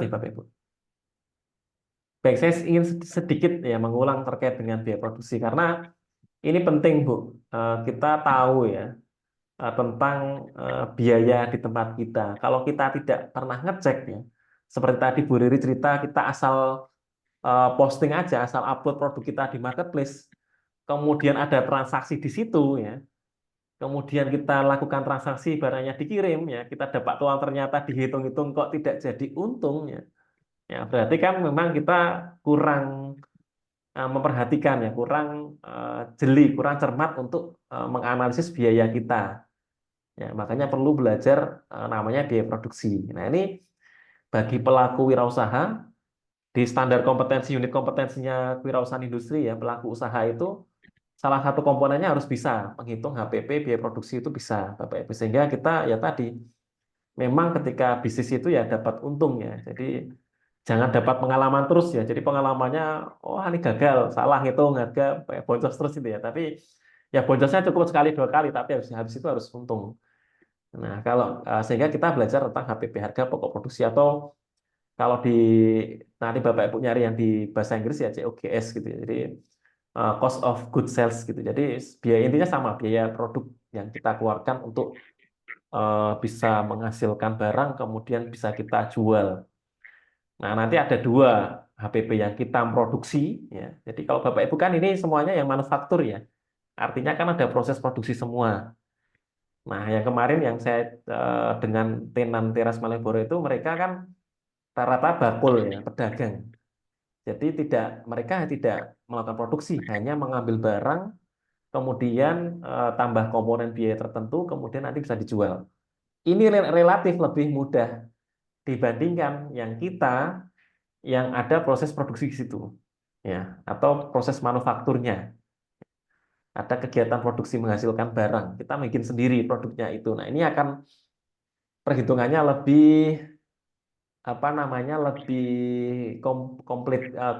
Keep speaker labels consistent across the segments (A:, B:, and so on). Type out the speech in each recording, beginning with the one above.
A: Bapak Ibu. Baik, saya ingin sedikit ya mengulang terkait dengan biaya produksi karena ini penting Bu. Kita tahu ya tentang biaya di tempat kita. Kalau kita tidak pernah ngecek ya, seperti tadi Bu Riri cerita, kita asal posting aja, asal upload produk kita di marketplace, kemudian ada transaksi di situ ya, kemudian kita lakukan transaksi, barangnya dikirim ya, kita dapat uang ternyata dihitung-hitung kok tidak jadi untung ya. Ya, berarti kan memang kita kurang memperhatikan ya, kurang jeli, kurang cermat untuk menganalisis biaya kita. Ya, makanya perlu belajar namanya biaya produksi. Nah, ini bagi pelaku wirausaha di standar kompetensi unit kompetensinya kewirausahaan industri ya, pelaku usaha itu salah satu komponennya harus bisa menghitung HPP biaya produksi itu bisa, Bapak Ibu. Sehingga kita ya tadi memang ketika bisnis itu ya dapat untung ya. Jadi jangan dapat pengalaman terus ya. Jadi pengalamannya, oh ini gagal, salah ngitung harga, boncos terus itu ya. Tapi ya boncosnya cukup sekali dua kali, tapi habis itu harus untung. Nah, kalau sehingga kita belajar tentang HPP harga pokok produksi atau kalau di nanti Bapak Ibu nyari yang di bahasa Inggris ya COGS gitu ya. Jadi cost of good sales gitu. Jadi biaya intinya sama, biaya produk yang kita keluarkan untuk bisa menghasilkan barang kemudian bisa kita jual. Nah, nanti ada dua HPP yang kita produksi ya. Jadi kalau Bapak Ibu kan ini semuanya yang manufaktur ya. Artinya kan ada proses produksi semua. Nah, yang kemarin yang saya dengan tenan teras Malioboro itu mereka kan rata-rata bakul ya, pedagang. Jadi mereka tidak melakukan produksi, hanya mengambil barang, kemudian tambah komponen biaya tertentu, kemudian nanti bisa dijual. Ini relatif lebih mudah dibandingkan yang kita yang ada proses produksi di situ, ya, atau proses manufakturnya. Ada kegiatan produksi menghasilkan barang, kita bikin sendiri produknya itu. Nah, ini akan perhitungannya lebih apa namanya lebih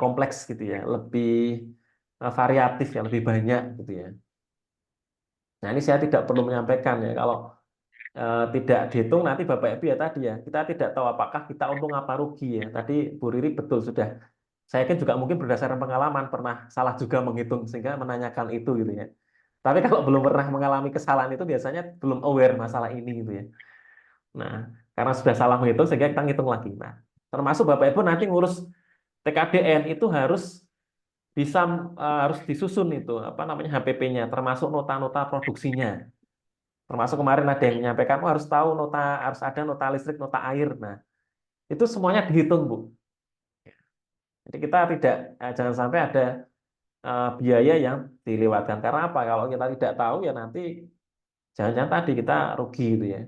A: kompleks gitu ya, lebih variatif ya, lebih banyak gitu ya. Nah, ini saya tidak perlu menyampaikan ya kalau tidak dihitung nanti Bapak Ibu ya tadi ya, kita tidak tahu apakah kita untung apa rugi ya. Tadi Bu Riri betul sudah. Saya kan juga mungkin berdasarkan pengalaman pernah salah juga menghitung sehingga menanyakan itu gitu ya. Tapi kalau belum pernah mengalami kesalahan itu biasanya belum aware masalah ini gitu ya. Nah, karena sudah salah menghitung sehingga kita ngitung lagi. Nah, termasuk Bapak Ibu nanti ngurus TKDN itu bisa harus disusun itu apa namanya HPP-nya termasuk nota-nota produksinya. Termasuk kemarin ada yang menyampaikan, oh, harus tahu nota, harus ada nota listrik, nota air. Nah, itu semuanya dihitung, Bu. Jadi kita tidak, jangan sampai ada biaya yang dilewatkan. Karena apa? Kalau kita tidak tahu ya nanti jangan-jangan tadi kita rugi gitu ya.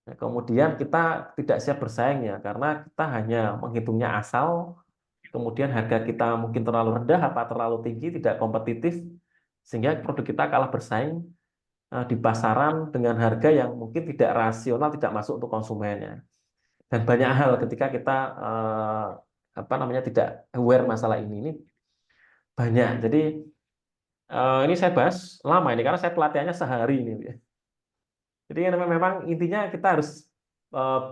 A: Nah, kemudian kita tidak siap bersaing ya, karena kita hanya menghitungnya asal, kemudian harga kita mungkin terlalu rendah apa terlalu tinggi, tidak kompetitif, sehingga produk kita kalah bersaing di pasaran dengan harga yang mungkin tidak rasional, tidak masuk untuk konsumennya. Dan banyak hal ketika kita apa namanya tidak aware masalah ini banyak. Jadi ini saya bahas lama ini karena saya pelatihannya sehari ini. Jadi memang intinya kita harus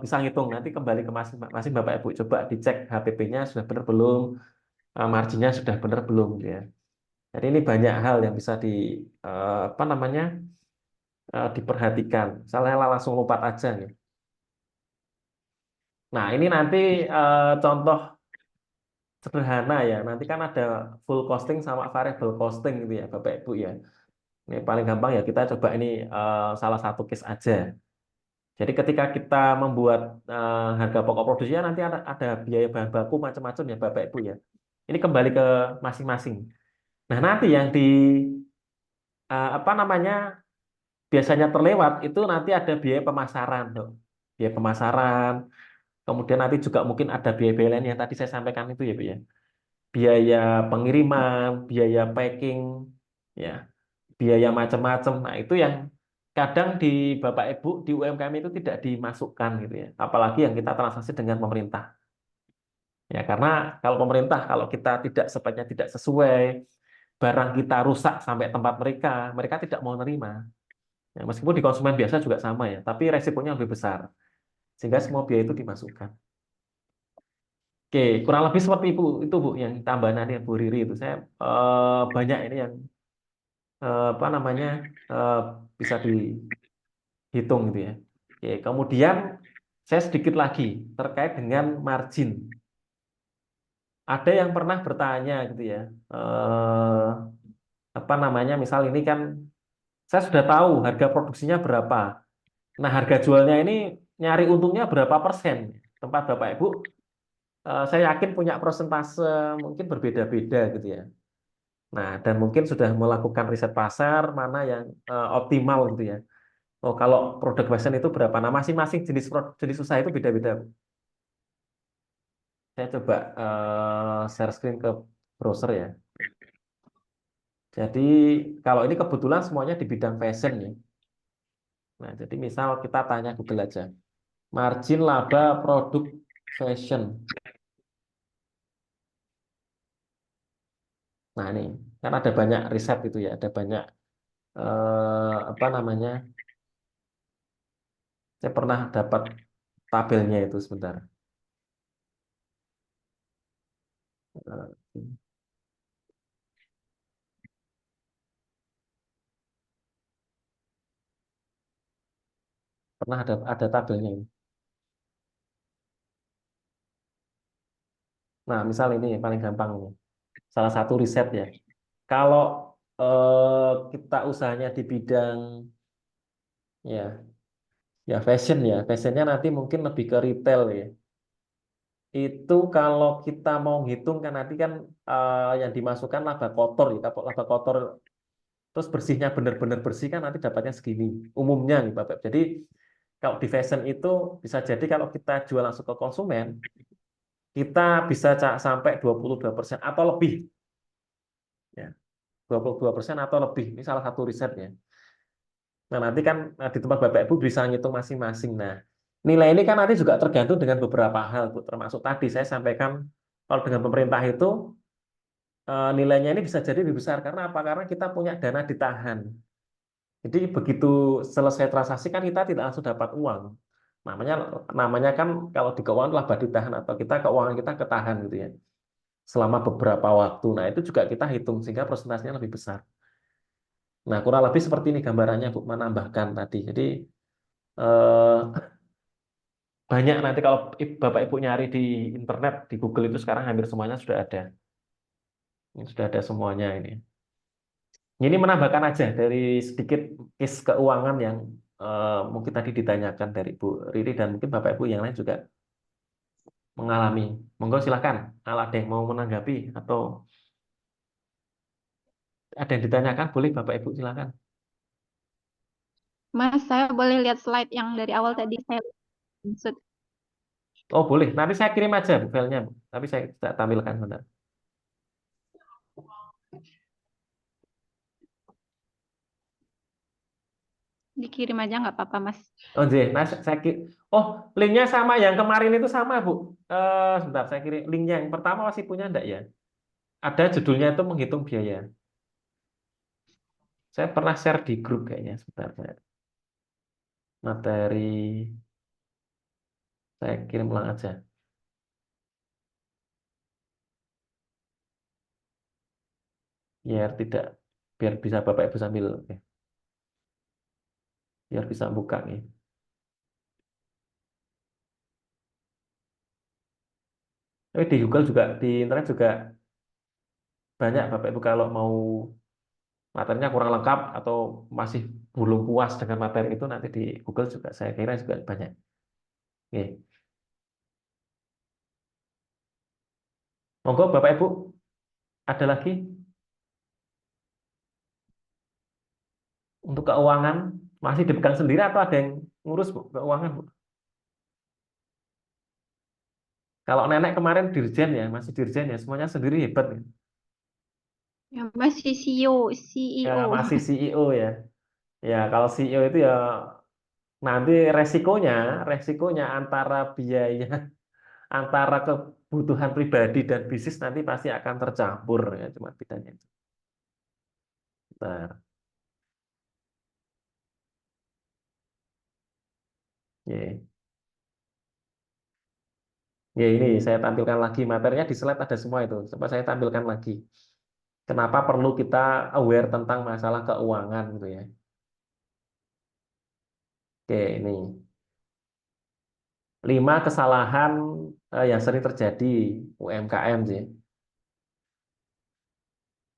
A: bisa ngitung nanti kembali ke masing-masing Bapak Ibu coba dicek HPP-nya sudah benar belum, marginnya sudah benar belum gitu ya. Jadi ini banyak hal yang bisa apa namanya diperhatikan. Misalnya langsung lompat aja nih. Nah, ini nanti contoh sederhana ya. Nanti kan ada full costing sama variable costing gitu ya, Bapak Ibu ya. Ini paling gampang ya kita coba ini salah satu case aja. Jadi ketika kita membuat harga pokok produksinya nanti ada biaya bahan baku macam-macam ya Bapak Ibu ya. Ini kembali ke masing-masing. Nah, nanti yang di apa namanya biasanya terlewat itu nanti ada biaya pemasaran, tuh. Biaya pemasaran, kemudian nanti juga mungkin ada biaya-biaya lain yang tadi saya sampaikan itu ya, Bu ya. Biaya pengiriman, biaya packing, ya, biaya macam-macam. Nah, itu yang kadang di Bapak Ibu di UMKM itu tidak dimasukkan gitu ya. Apalagi yang kita transaksi dengan pemerintah. Ya, karena kalau pemerintah kalau kita tidak secepatnya tidak sesuai, barang kita rusak sampai tempat mereka, mereka tidak mau nerima. Ya, meskipun di konsumen biasa juga sama ya, tapi resikonya lebih besar. Sehingga semua biaya itu dimasukkan. Oke, kurang lebih seperti itu Bu yang tambahan nanti Bu Riri itu. Saya banyak ini yang apa namanya eh, bisa dihitung gitu ya. Oke, kemudian saya sedikit lagi terkait dengan margin. Ada yang pernah bertanya gitu ya, apa namanya, misal ini kan saya sudah tahu harga produksinya berapa. Nah, harga jualnya ini nyari untungnya berapa persen. Tempat Bapak Ibu, saya yakin punya persentase mungkin berbeda-beda gitu ya. Nah, dan mungkin sudah melakukan riset pasar mana yang optimal gitu ya. Oh, kalau produk fashion itu berapa? Nah, masing-masing jenis usaha itu beda-beda. Saya coba share screen ke browser ya. Jadi kalau ini kebetulan semuanya di bidang fashion ya. Nah, jadi misal kita tanya Google aja. Margin laba produk fashion. Nah, ini kan ada banyak riset itu ya, ada banyak apa namanya? Saya pernah dapat tabelnya itu sebentar. Eh, Pernah ada tabelnya ini. Nah, misal ini paling gampang ini. Salah satu riset ya. Kalau kita usahanya di bidang ya fashion ya, fashionnya nanti mungkin lebih ke retail ya. Itu kalau kita mau ngitung kan nanti kan yang dimasukkan laba kotor ya, kalau laba kotor terus bersihnya benar-benar bersih kan nanti dapatnya segini. Umumnya nih Bapak. Jadi kalau di fashion itu bisa jadi kalau kita jual langsung ke konsumen, kita bisa sampai 22% atau lebih ya. 22% atau lebih. Ini salah satu risetnya. Nah, nanti kan di tempat Bapak Ibu bisa ngitung masing-masing. Nah, nilai ini kan nanti juga tergantung dengan beberapa hal, Bu. Termasuk tadi saya sampaikan kalau dengan pemerintah itu nilainya ini bisa jadi lebih besar karena apa? Karena kita punya dana ditahan. Jadi begitu selesai transaksi kan kita tidak langsung dapat uang. Namanya namanya kan kalau di keuangan laba ditahan atau kita keuangan kita ketahan gitu ya. Selama beberapa waktu. Nah, itu juga kita hitung sehingga persentasenya lebih besar. Nah, kurang lebih seperti ini gambarannya, Bu, menambahkan tadi. Jadi eh, banyak nanti kalau Bapak Ibu nyari di internet, di Google itu sekarang hampir semuanya sudah ada. Ini sudah ada semuanya ini. Ini menambahkan aja dari sedikit case keuangan yang mungkin tadi ditanyakan dari Bu Riri dan mungkin Bapak Ibu yang lain juga mengalami. Monggo silakan, kalau ada yang mau menanggapi atau ada yang ditanyakan, boleh Bapak Ibu silakan.
B: Mas, saya boleh lihat slide yang dari awal tadi saya maksud.
A: Oh boleh, nanti saya kirim aja Bu, filenya, Bu. Tapi saya tidak tampilkan sebentar.
B: Dikirim aja nggak apa-apa, Mas.
A: Oh, nah oh, linknya sama yang kemarin itu sama, Bu. Sebentar, saya kirim linknya yang pertama masih punya enggak ya? Ada judulnya itu menghitung biaya. Saya pernah share di grup kayaknya. Sebentar, materi saya kirim ulang aja. Biar tidak, biar bisa Bapak Ibu sambil, biar bisa buka nih. Tapi di Google juga, di internet juga banyak Bapak Ibu kalau mau materinya kurang lengkap atau masih belum puas dengan materi itu nanti di Google juga saya kira juga banyak. Oke. Monggo Bapak Ibu, ada lagi untuk keuangan masih dipegang sendiri atau ada yang ngurus Bu, keuangan Bu? Kalau nenek kemarin dirjen ya, masih dirjen ya, semuanya sendiri hebat ya.
B: Ya, masih CEO,
A: Ya,
B: CEO.
A: masih CEO ya. Ya, kalau CEO itu ya nanti resikonya antara biaya, antara kebutuhan pribadi dan bisnis nanti pasti akan tercampur ya, cuma bedanya itu. Nah, ya. Ya ini saya tampilkan lagi materinya di slide ada semua itu. Coba saya tampilkan lagi. Kenapa perlu kita aware tentang masalah keuangan gitu ya. Oke, ini 5 kesalahan yang sering terjadi UMKM sih.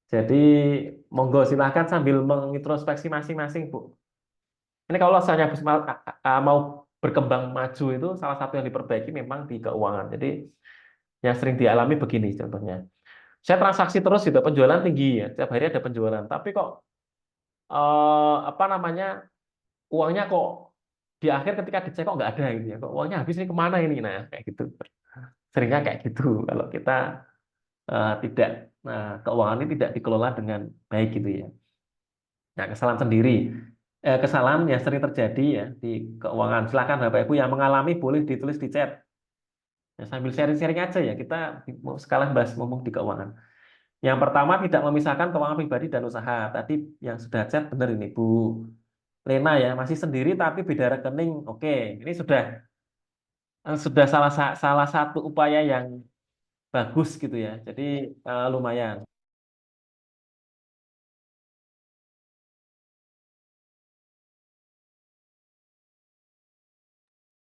A: Jadi monggo silahkan sambil mengintrospeksi masing-masing, Bu. Ini kalau misalnya mau berkembang maju itu salah satu yang diperbaiki memang di keuangan. Jadi yang sering dialami begini contohnya. Saya transaksi terus gitu, penjualan tinggi ya, tiap hari ada penjualan. Tapi kok apa namanya uangnya kok di akhir ketika dicek kok nggak ada gitu ya. Kok uangnya habis ini kemana ini? Nah kayak gitu. Seringnya kayak gitu kalau kita tidak keuangan ini tidak dikelola dengan baik gitu ya. Nah, kesalahan sendiri. Kesalahan yang sering terjadi ya di keuangan. Silakan Bapak Ibu yang mengalami boleh ditulis di chat. Ya, sambil sharing-sharing aja ya. Kita mau sekalian bahas ngomong di keuangan. Yang pertama tidak memisahkan keuangan pribadi dan usaha. Tadi yang sudah chat benar ini Bu Lena ya, masih sendiri tapi beda rekening. Oke, ini sudah salah satu upaya yang bagus gitu ya. Jadi lumayan.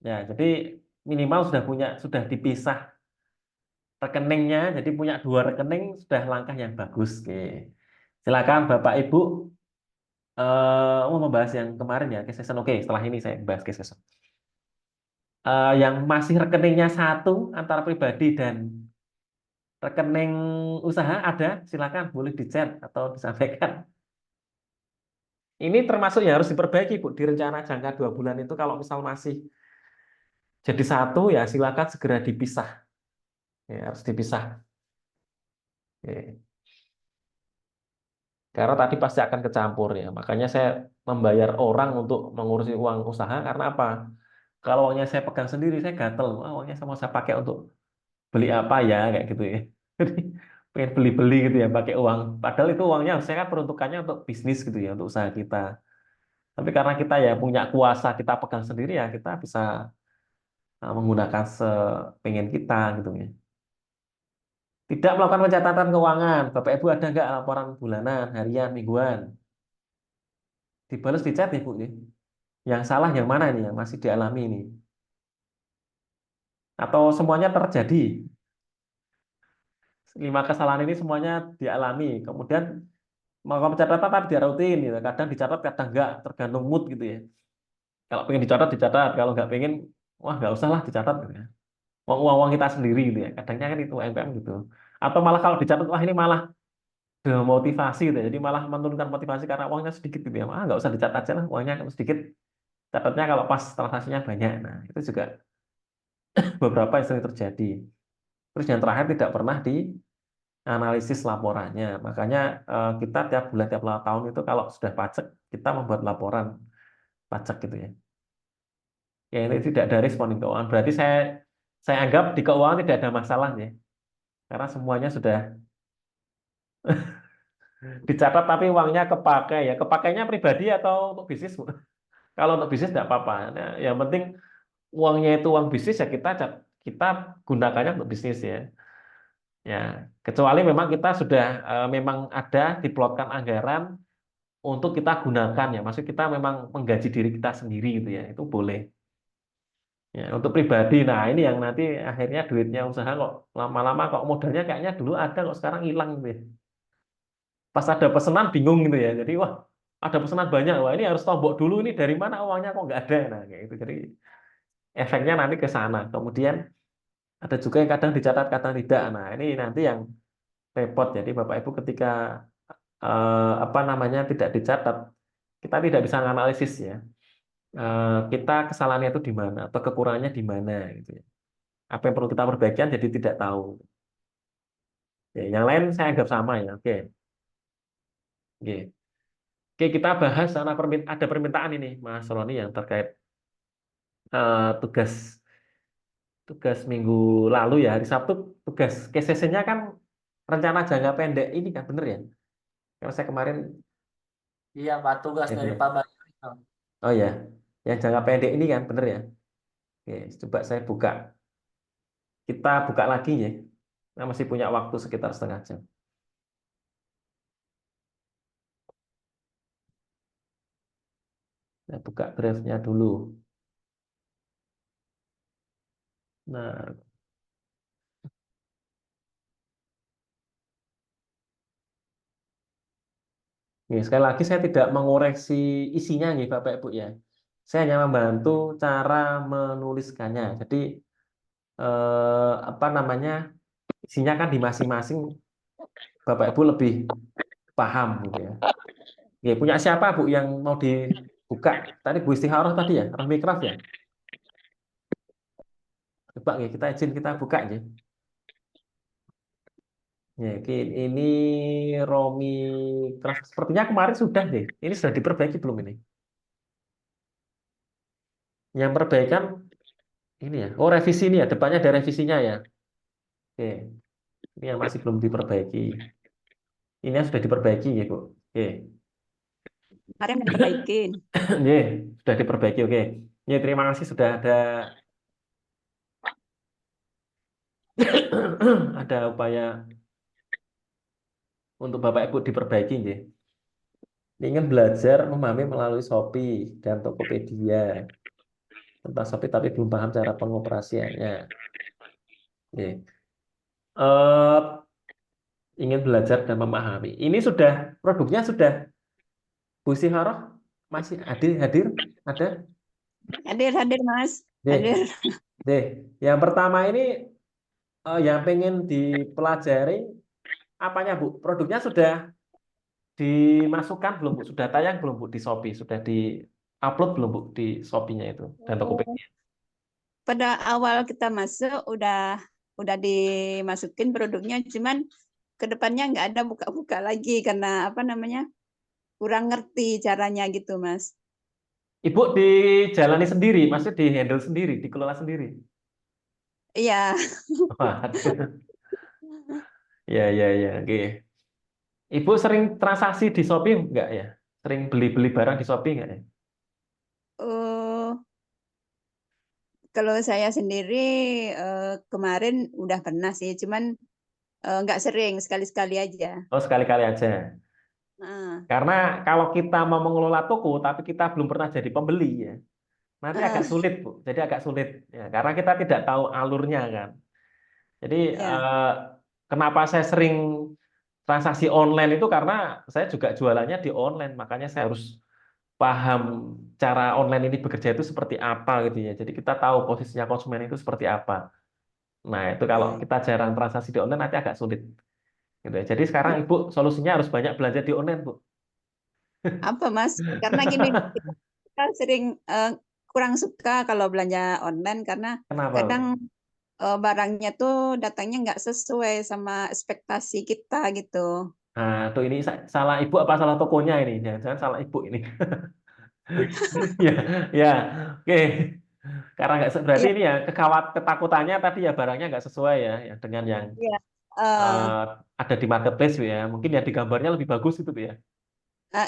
A: Ya, jadi minimal sudah dipisah rekeningnya, jadi punya 2 rekening sudah langkah yang bagus. Oke. Silakan Bapak Ibu mau membahas yang kemarin ya, case session. Oke, setelah ini saya bahas case session. Yang masih rekeningnya satu antara pribadi dan rekening usaha ada, silakan boleh di chat atau disampaikan. Ini termasuk yang harus diperbaiki Bu di rencana jangka 2 bulan itu kalau misal masih jadi satu ya silakan segera dipisah. Ya, harus dipisah. Oke. Karena tadi pasti akan kecampur ya. Makanya saya membayar orang untuk mengurusi uang usaha karena apa? Kalau uangnya saya pegang sendiri, saya gatel. Wah, uangnya sama saya pakai untuk beli apa ya, kayak gitu ya. Jadi pengen beli-beli gitu ya, pakai uang. Padahal itu uangnya saya kan peruntukannya untuk bisnis gitu ya, untuk usaha kita. Tapi karena kita ya punya kuasa, kita pegang sendiri ya, kita bisa menggunakan sepengen kita gitu ya. Tidak melakukan pencatatan keuangan. Bapak Ibu ada nggak laporan bulanan, harian, mingguan? Dibalas di chat ya Bu ya. Yang salah yang mana ini yang masih dialami ini? Atau semuanya terjadi? 5 kesalahan ini semuanya dialami. Kemudian mau pencatatan tapi dia rutin gitu. Kadang dicatat, kadang enggak, tergantung mood gitu ya. Kalau pengen dicatat, dicatat. Kalau nggak pengen, wah nggak usah lah dicatat gitu ya. Uang-uang kita sendiri gitu ya. Kadangnya kan itu UMKM gitu. Atau malah kalau dicatat, wah ini malah demotivasi gitu ya. Jadi malah menurunkan motivasi karena uangnya sedikit gitu ya. Ah nggak usah dicatat aja lah, uangnya sedikit. Catatnya kalau pas transaksinya banyak. Nah itu juga beberapa yang sering terjadi. Terus yang terakhir tidak pernah dianalisis laporannya. Makanya kita tiap bulan, tiap tahun itu kalau sudah pajak, kita membuat laporan pajak gitu ya. Ya ini tidak ada respon di keuangan. Berarti saya anggap di keuangan tidak ada masalah ya. Karena semuanya sudah dicatat tapi uangnya kepakai ya. Kepakainya pribadi atau untuk bisnis, Bu? Kalau untuk bisnis tidak apa-apa. Nah, yang penting uangnya itu uang bisnis ya kita gunakannya untuk bisnis ya. Ya, kecuali memang kita sudah memang ada diplotkan anggaran untuk kita gunakan ya. Maksud kita memang menggaji diri kita sendiri gitu ya. Itu boleh. Ya, untuk pribadi. Nah, ini yang nanti akhirnya duitnya usaha kok lama-lama kok modalnya kayaknya dulu ada kok sekarang hilang gitu ya. Pas ada pesanan bingung gitu ya. Jadi wah, ada pesanan banyak. Wah, ini harus tombok dulu ini dari mana uangnya kok nggak ada. Nah, kayak gitu. Jadi efeknya nanti ke sana. Kemudian ada juga yang kadang dicatat, kadang tidak. Nah, ini nanti yang repot. Jadi Bapak Ibu ketika apa namanya tidak dicatat, kita tidak bisa menganalisis ya. Kita kesalahannya itu di mana atau kekurangannya di mana gitu ya. Apa yang perlu kita perbaikan jadi tidak tahu. Ya, yang lain saya anggap sama ya. Oke. Oke. Oke, kita bahas karena ada permintaan ini Mas Roni yang terkait tugas tugas minggu lalu ya hari Sabtu tugas KCC-nya kan rencana jangka pendek ini kan bener ya? Karena saya kemarin
C: Iya, Pak, tugas
A: itu
C: dari
A: ya.
C: Pak Bayu itu.
A: Oh ya, yang jangka pendek ini kan bener ya? Oke, coba saya buka. kita buka lagi ya. Kita masih punya waktu sekitar setengah jam. Saya buka draft-nya dulu. Nah, ya, sekali lagi saya tidak mengoreksi isinya nih Bapak Ibu ya. Saya hanya membantu cara menuliskannya. Jadi apa namanya, isinya kan di masing-masing Bapak Ibu lebih paham gitu ya. Ya, punya siapa Bu yang mau dibuka? Tadi Bu Istiharoh tadi ya, Rahmi Craft ya. Coba ya, kita izin kita buka ya. Ya, ini Romi Craft. Sepertinya kemarin sudah deh. Ini sudah diperbaiki belum ini? Yang perbaikan ini ya. Oh, revisi ini ya. Depannya ada revisinya ya. Oke. Ini yang masih belum diperbaiki. Ini yang sudah diperbaiki ya, Bu. Oke.
D: Kemarin udah dibaikin.
A: Oke, sudah diperbaiki. Oke. Ya, terima kasih sudah ada ada upaya untuk Bapak Ibu diperbaiki ya. Ingin belajar memahami melalui Shopee dan Tokopedia tentang Shopee tapi belum paham cara pengoperasiannya. Oke. Eh, ingin belajar dan memahami. Ini sudah produknya sudah Bu Siharoh masih hadir? Ada?
D: Hadir Mas.
A: Deh,
D: Hadir.
A: deh. Yang pertama ini yang pengen dipelajari apanya Bu? Produknya sudah dimasukkan belum Bu? Sudah tayang belum Bu di Shopee? Sudah di-upload belum Bu di Shopee-nya itu dan Tokopedia?
D: Pada awal kita masuk udah dimasukin produknya, cuman kedepannya nggak ada buka-buka lagi karena apa namanya kurang ngerti caranya gitu Mas.
A: Ibu dijalani sendiri, maksudnya di-handle sendiri, dikelola sendiri.
D: Iya.
A: Waduh. Ya, ya, ya. Oke. Ibu sering transaksi di Shopee enggak ya? Sering beli-beli barang di Shopee enggak ya?
D: Oh, kalau saya sendiri kemarin udah pernah sih, cuman nggak sering, sekali-sekali aja.
A: Oh, sekali-kali aja.
D: Nah,
A: Karena kalau kita mau mengelola toko, tapi kita belum pernah jadi pembeli ya, nanti agak
D: ah,
A: sulit, Bu. Jadi agak sulit. Ya, karena kita tidak tahu alurnya kan. Jadi
D: ya,
A: kenapa saya sering transaksi online itu karena saya juga jualannya di online, makanya saya harus paham cara online ini bekerja itu seperti apa gitu ya. Jadi kita tahu posisinya konsumen itu seperti apa. Nah, itu kalau
D: ya.
A: kita jarang transaksi di online nanti agak sulit. Gitu ya. Jadi sekarang Ibu solusinya harus banyak belanja di online, Bu.
D: Apa Mas? Karena gini, kita sering kurang suka kalau belanja online karena
A: Kenapa,
D: kadang
A: Bu?
D: barangnya tuh datangnya nggak sesuai sama ekspektasi kita gitu.
A: Nah, tuh ini salah Ibu apa salah tokonya ini? Jangan-jangan salah Ibu ini. Ya, ya, oke. Karena nggak berarti
D: Iya,
A: ini ya ketakutannya tadi ya barangnya nggak sesuai ya, ya dengan yang
D: iya. Eh,
A: eh, ada di marketplace Bu, ya. Mungkin ya di gambarnya lebih bagus itu Bu, ya.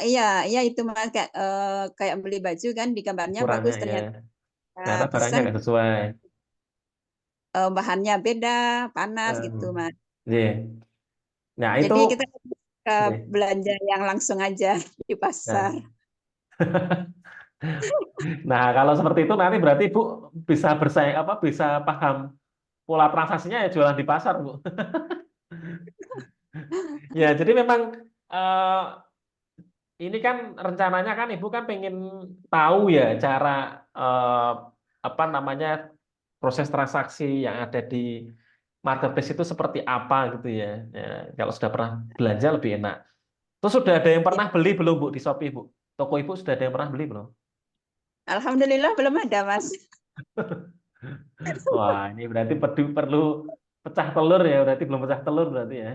D: iya, iya itu Mas kayak beli baju kan di gambarnya
A: Ukurannya
D: bagus
A: ya.
D: ternyata
A: Ternyata barangnya
D: pesan
A: nggak sesuai.
D: bahannya beda, panas
A: Eh,
D: gitu Mas.
A: iya. Nah, itu
D: Jadi kita
A: iya.
D: belanja yang langsung aja di pasar.
A: Nah, nah, kalau seperti itu nanti berarti Ibu bisa bersaing apa bisa paham pola transaksinya ya jualan di pasar, Bu. Ya, jadi memang eh, ini kan rencananya kan Ibu kan pengen tahu ya cara eh, apa namanya proses transaksi yang ada di marketplace itu seperti apa gitu ya. Ya, kalau sudah pernah belanja lebih enak. Terus sudah ada yang
D: Ya,
A: pernah beli belum Bu di Shopee, Bu? Toko Ibu sudah ada yang pernah beli belum?
D: Alhamdulillah belum ada Mas.
A: Wah, ini berarti perlu pecah telur ya, berarti belum pecah telur berarti ya.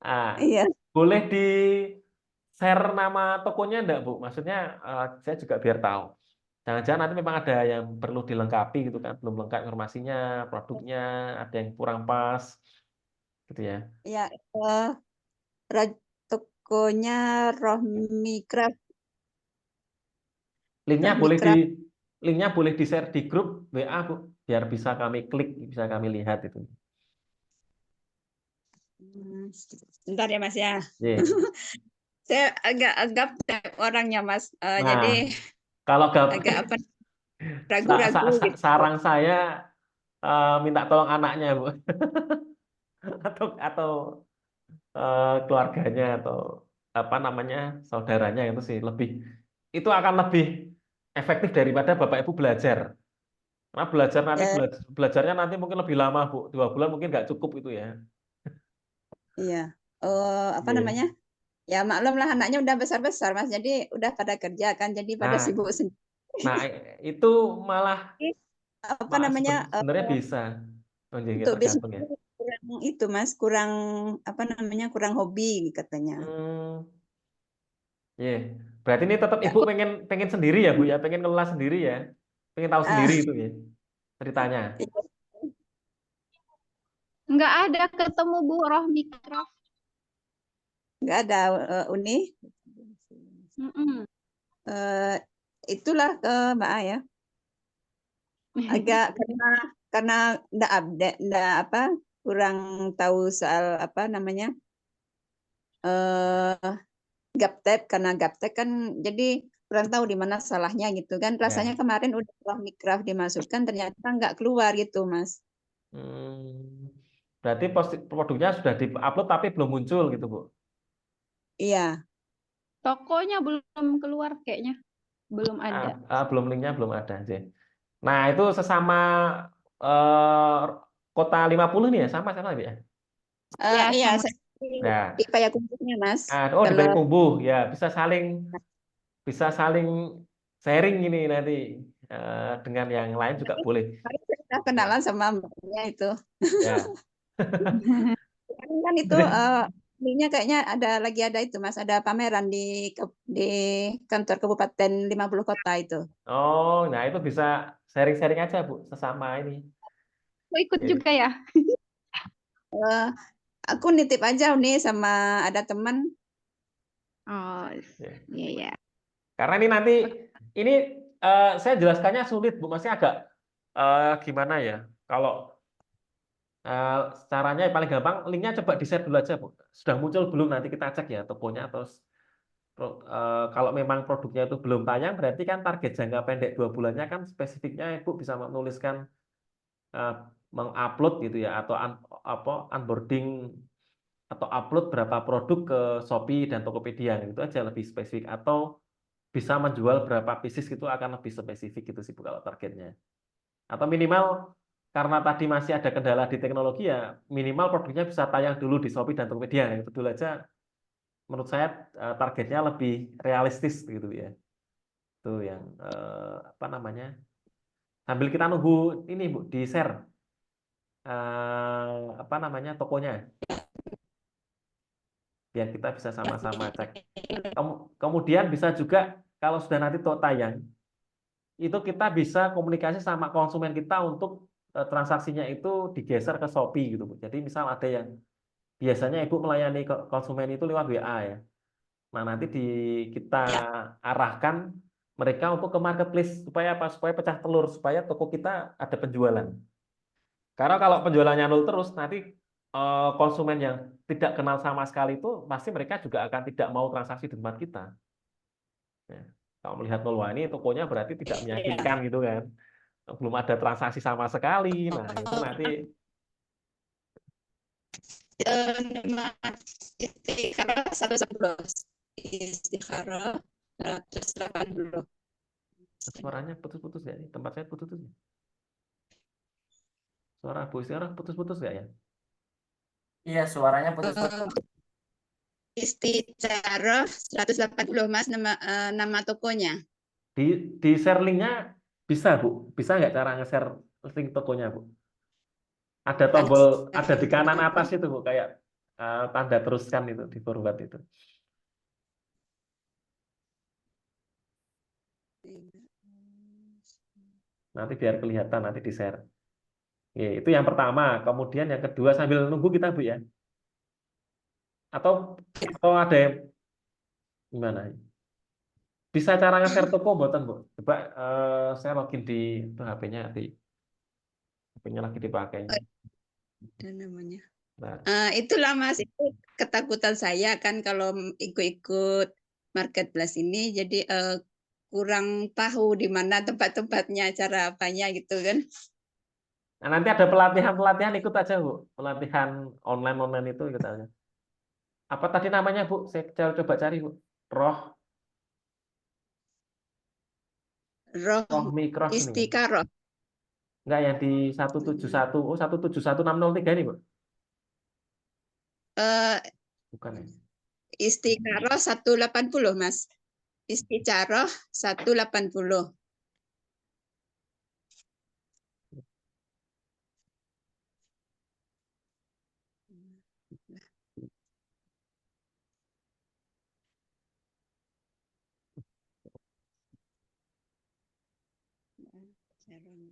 A: Ah,
D: Iya.
A: boleh di share nama tokonya enggak, Bu? Maksudnya saya juga biar tahu. Jangan-jangan nanti memang ada yang perlu dilengkapi gitu kan, belum lengkap informasinya, produknya, ada yang kurang pas gitu ya.
D: Ya, tokonya Rohmi Craft,
A: Linknya
D: Rohmi
A: boleh
D: Craft.
A: linknya boleh di share di grup WA, Bu. biar bisa kami klik, bisa kami lihat itu.
D: Bentar ya Mas ya.
A: Ye.
D: Saya agak orangnya Mas.
A: Nah,
D: Jadi
A: kalau
D: agak apa
A: sa-
D: ragu-ragu gitu.
A: sarang saya minta tolong anaknya, Bu. Atau keluarganya atau apa namanya saudaranya itu sih itu akan lebih efektif daripada Bapak Ibu belajar. Karena
D: Eh,
A: belajarnya nanti mungkin lebih lama, Bu. 2 bulan mungkin nggak cukup itu ya.
D: iya. Oh, apa
A: Iya.
D: namanya? Ya maklum lah anaknya udah besar-besar Mas. Jadi udah pada kerja kan. Jadi pada
A: Nah,
D: sibuk sendiri.
A: nah itu malah
D: Apa namanya?
A: sebenarnya bisa. Oh, jadi
D: Untuk bisnis
A: tergantung ya.
D: kurang itu Mas, kurang apa namanya? Kurang hobi katanya.
A: Hmm, iya. Berarti ini tetap
D: Ya,
A: Ibu pengen pengen sendiri ya, Bu ya, pengen ngelola sendiri ya. Pengen tahu
D: ah,
A: sendiri itu ya ceritanya.
B: Nggak ada ketemu Bu Rohmi Craft.
D: nggak ada Uni.
B: Mm-mm.
D: Eh, itulah ke Mbak A ya. Agak karena nggak update, nggak apa, kurang tahu soal apa namanya eh gaptek karena gaptek kan jadi kurang tahu di mana salahnya gitu kan. Rasanya
A: Ya.
D: kemarin udah Mikraf dimasukkan ternyata nggak keluar gitu Mas.
A: Hmm, berarti produknya sudah di-upload tapi belum muncul gitu, Bu.
D: Iya.
B: Tokonya belum keluar kayaknya. Belum ada.
A: Belum linknya belum ada sih. Nah, itu sesama eh, kota 50 nih ya, sama ya.
B: Ya,
D: Iya,
B: sama.
D: saya
A: Nah,
D: di Payakumbuhnya Mas.
A: oh di
D: Kalau
A: Payakumbuh ya bisa saling sharing ini nanti dengan yang lain juga boleh.
D: kemarin saya sudah
A: Ya,
D: kenalan sama mbaknya itu.
A: ya.
D: Kan itu linknya kayaknya lagi ada itu Mas, ada pameran di kantor Kabupaten 50 kota itu.
A: Oh, nah itu bisa sharing-sharing aja, Bu, sesama ini.
B: Aku ikut
A: Ya,
B: juga ya.
D: Eh, aku nitip aja nih sama ada teman.
B: Oh,
A: ya.
B: iya ya.
A: Karena ini nanti ini saya jelaskannya sulit, Bu. Masih agak gimana ya? Kalau caranya yang paling gampang, linknya coba di-share dulu aja, Bu. Sudah muncul belum? Nanti kita cek ya tokonya. Terus kalau memang produknya itu belum tayang, berarti kan target jangka pendek 2 bulannya kan spesifiknya Ibu bisa menuliskan eh, mengupload gitu ya, atau onboarding atau upload berapa produk ke Shopee dan Tokopedia itu aja lebih spesifik, atau bisa menjual berapa pieces itu akan lebih spesifik gitu sih Bu kalau targetnya. Atau minimal karena tadi masih ada kendala di teknologi ya minimal produknya bisa tayang dulu di Shopee dan Tokopedia. Nah, itu dulu aja menurut saya targetnya lebih realistis gitu ya. Itu yang apa namanya? Sambil kita nunggu ini Bu di share apa namanya tokonya biar kita bisa sama-sama cek. Kemudian bisa juga kalau sudah nanti tayang itu kita bisa komunikasi sama konsumen kita untuk transaksinya itu digeser ke Shopee gitu, Bu. Jadi misal ada yang biasanya Ibu melayani konsumen itu lewat WA ya. Nah, nanti kita arahkan mereka untuk ke marketplace supaya apa? Supaya pecah telur, supaya toko kita ada penjualan. Karena kalau penjualannya nol terus, nanti konsumen yang tidak kenal sama sekali itu pasti mereka juga akan tidak mau transaksi di tempat kita. Ya. Kalau melihat nol, wah ini tokonya berarti tidak
D: Iya.
A: meyakinkan gitu kan. Belum ada transaksi sama sekali. Nah, itu nanti
D: Nama Istikharah 110. Istikharah 180.
A: suaranya putus-putus ya. Tempat saya putus-putus ya. Suara Bu Istiarah putus-putus nggak ya?
C: Iya, suaranya putus-putus.
D: Istiqoroh 180 Mas nama tokonya.
A: Di share linknya bisa Bu. Bisa nggak cara nge-share link tokonya Bu? Ada tombol, ada di kanan atas itu Bu, kayak tanda teruskan itu di forward itu. Nanti biar kelihatan nanti di share. Ya, itu yang pertama. Kemudian yang kedua sambil nunggu kita Bu ya. Atau ada yang gimana? Bisa cara nge-share toko mboten Bu? Coba saya login di HP-nya di HP-nya lagi dipakai.
D: Ada namanya.
A: Nah,
D: Itulah Mas, itu ketakutan saya kan kalau ikut-ikut marketplace ini, jadi kurang tahu di mana tempat-tempatnya, cara apanya gitu kan.
A: nah, nanti ada pelatihan-pelatihan ikut aja Bu, pelatihan online itu ikut aja. Apa tadi namanya Bu? Saya coba cari Bu. Roh
D: Roh
A: Mikros ini kan?
D: Istiqaroh.
A: Enggak yang di 171. Oh 171603 ini Bu.
D: Eh,
A: Bukan ya?
D: Istiqaroh 180 Mas. Istiqaroh 180.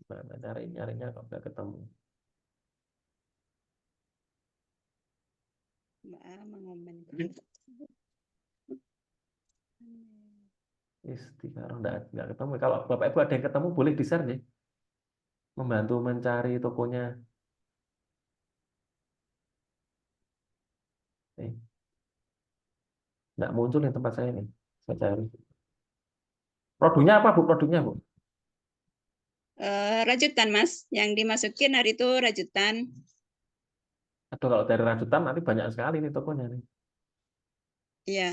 A: Nah, nyarinya kok nggak ketemu. Istiqaroh nggak ketemu. Kalau Bapak Ibu ada yang ketemu boleh di-share nih. Membantu mencari tokonya. Nggak muncul di tempat saya nih. Saya cari. Produknya apa Bu? Produknya Bu?
D: Rajutan Mas, yang dimasukin hari itu rajutan.
A: Aduh kalau dari rajutan nanti banyak sekali nih tokonya nih.
D: Iya.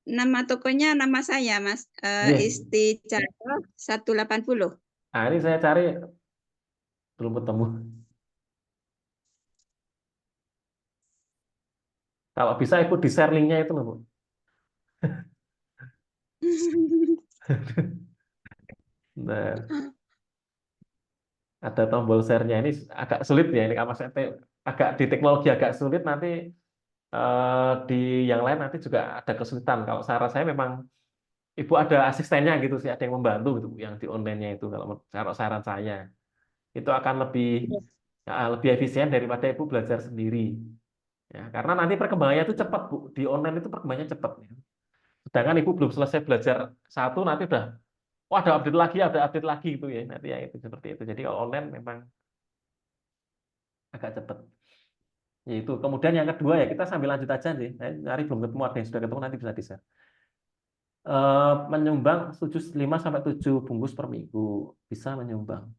D: Nama tokonya nama saya Mas.
A: Iya.
D: Istiqaroh 180.
A: Nah ini saya cari belum ketemu. Kalau bisa Ibu di-share linknya itu loh Bu. Nah, ada tombol share-nya ini agak sulit ya ini kalau saya agak di teknologi agak sulit nanti di yang lain nanti juga ada kesulitan. Kalau saran saya memang Ibu ada asistennya gitu sih, ada yang membantu gitu yang di online-nya itu kalau saran saya itu akan lebih efisien daripada Ibu belajar sendiri. Ya, karena nanti perkembangannya itu cepat Bu. Di online itu perkembangannya cepat ya. Sedangkan Ibu belum selesai belajar satu nanti udah wah ada update lagi gitu ya. Nanti ya itu seperti itu. Jadi kalau online memang agak cepat. Yaitu. Kemudian yang kedua ya kita sambil lanjut aja sih. Saya nyari belum ketemu ada yang sudah ketemu nanti bisa di-share. Menyumbang 5 sampai 7 bungkus per minggu bisa menyumbang.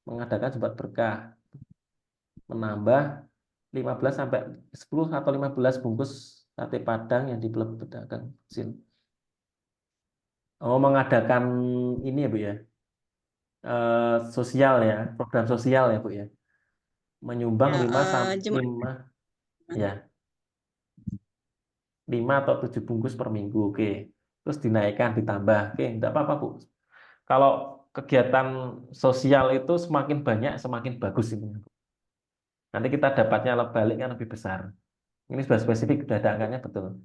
A: Mengadakan Jumat berkah. Menambah 15 sampai 10 atau 15 bungkus sate Padang yang di pedagang kecil. Oh, mengadakan ini ya Bu ya. Sosial ya, program sosial ya Bu ya. Menyumbang
D: Ya,
A: 5 sampai
D: Jumat.
A: 5 ya. 5 atau 7 bungkus per minggu. Oke. Terus dinaikkan ditambah. Oke, enggak apa-apa Bu. Kalau kegiatan sosial itu semakin banyak semakin bagus ini. Nanti kita dapatnya balik kan lebih besar. Ini sudah spesifik, sudah ada angkanya betul.